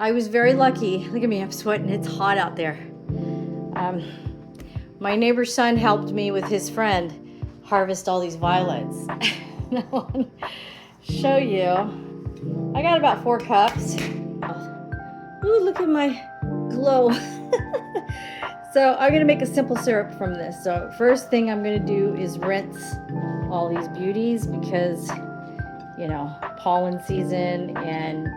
I was very lucky. Look at me, I'm sweating. It's hot out there. My neighbor's son helped me with his friend harvest all these violets. I want to show you. I got about 4 cups. Ooh, look at my glow. So I'm gonna make a simple syrup from this. So first thing I'm gonna do is rinse all these beauties because, you know, pollen season and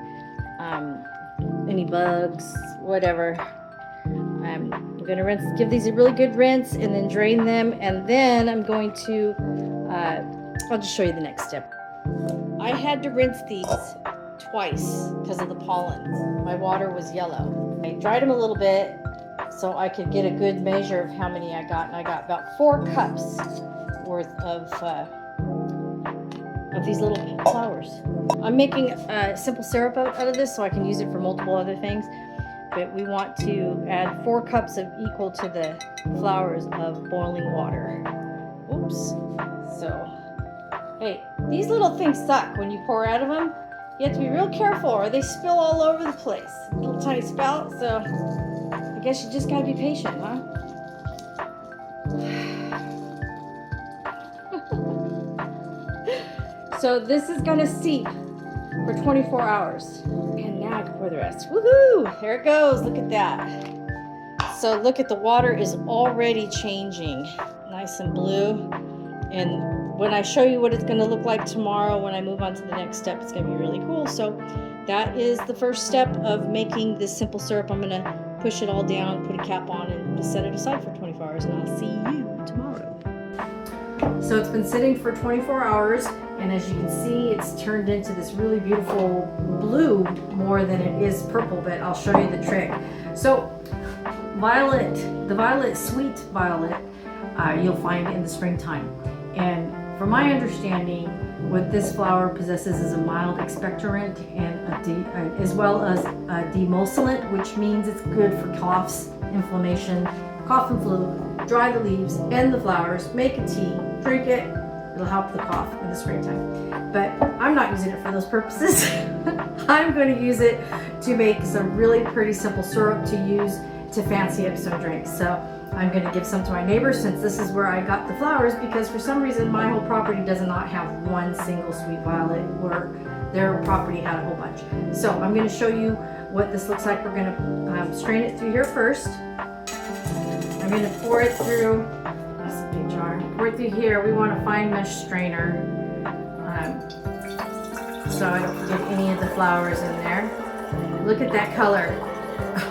any bugs, whatever. I'm gonna rinse, give these a really good rinse and then drain them. And then I'm going to, I'll just show you the next step. I had to rinse these twice because of the pollen. My water was yellow. I dried them a little bit so I could get a good measure of how many I got, and I got about 4 cups worth of these little flowers. I'm making a simple syrup out of this so I can use it for multiple other things, but we want to add 4 cups of equal to the flowers of boiling water. Oops. So, hey, these little things suck when you pour out of them. You have to be real careful or they spill all over the place. Little tiny spout, so I guess you just gotta be patient, huh? So this is gonna steep for 24 hours. And now I can pour the rest. Woohoo! There it goes, look at that. So look at the water is already changing. Nice and blue. And when I show you what it's gonna look like tomorrow, when I move on to the next step, it's gonna be really cool. So that is the first step of making this simple syrup. I'm gonna push it all down, put a cap on, and just set it aside for 24 hours, and I'll see you tomorrow. So it's been sitting for 24 hours, and as you can see, it's turned into this really beautiful blue more than it is purple, but I'll show you the trick. So violet, the violet, sweet violet, you'll find in the springtime. And from my understanding, what this flower possesses is a mild expectorant and as well as a demulcent, which means it's good for coughs, inflammation, cough and flu. Dry the leaves and the flowers, make a tea, drink it. It'll help the cough in the springtime. But I'm not using it for those purposes. I'm going to use it to make some really pretty simple syrup to use to fancy up some drinks. So I'm going to give some to my neighbors since this is where I got the flowers, because for some reason my whole property does not have one single sweet violet, where their property had a whole bunch. So I'm going to show you what this looks like. We're going to strain it through here first. I'm going to pour it through, that's a big jar, pour it through here. We want a fine mesh strainer so I don't get any of the flowers in there. Look at that color.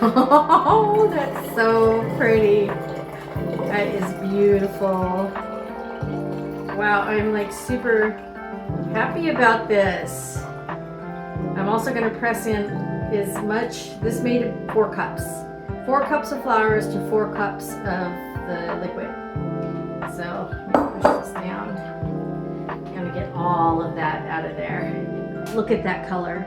Oh, that's so pretty. That is beautiful. Wow, I'm like super happy about this. I'm also going to press in as much, this made 4 cups. 4 cups of flowers to 4 cups of the liquid. So push this down. I'm gonna get all of that out of there. Look at that color.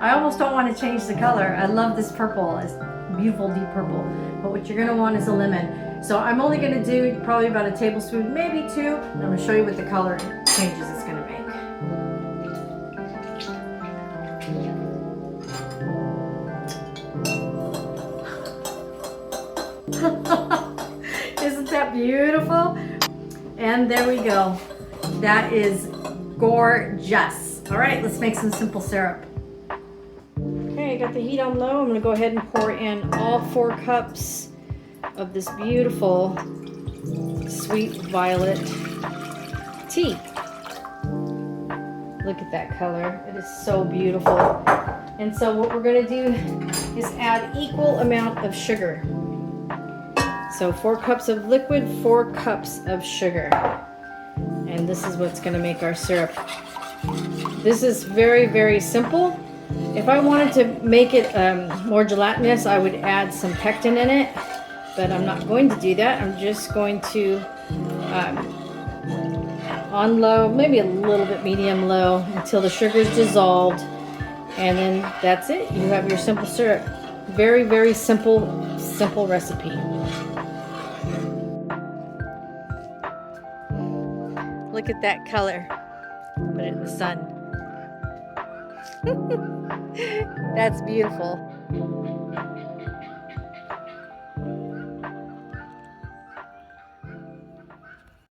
I almost don't want to change the color. I love this purple. It's beautiful deep purple. But what you're gonna want is a lemon. So I'm only gonna do probably about a tablespoon, maybe 2. I'm gonna show you what the color changes it's gonna make. Isn't that beautiful? And there we go. That is gorgeous. All right, let's make some simple syrup. Okay, I got the heat on low. I'm gonna go ahead and pour in all 4 cups of this beautiful sweet violet tea. Look at that color. It is so beautiful. And so what we're gonna do is add equal amount of sugar. So 4 cups of liquid, 4 cups of sugar. And this is what's gonna make our syrup. This is very, very simple. If I wanted to make it more gelatinous, I would add some pectin in it, but I'm not going to do that. I'm just going to on low, maybe a little bit medium low, until the sugar is dissolved, and then that's it. You have your simple syrup. Very, very simple recipe. Look at that color. Put it in the sun. That's beautiful.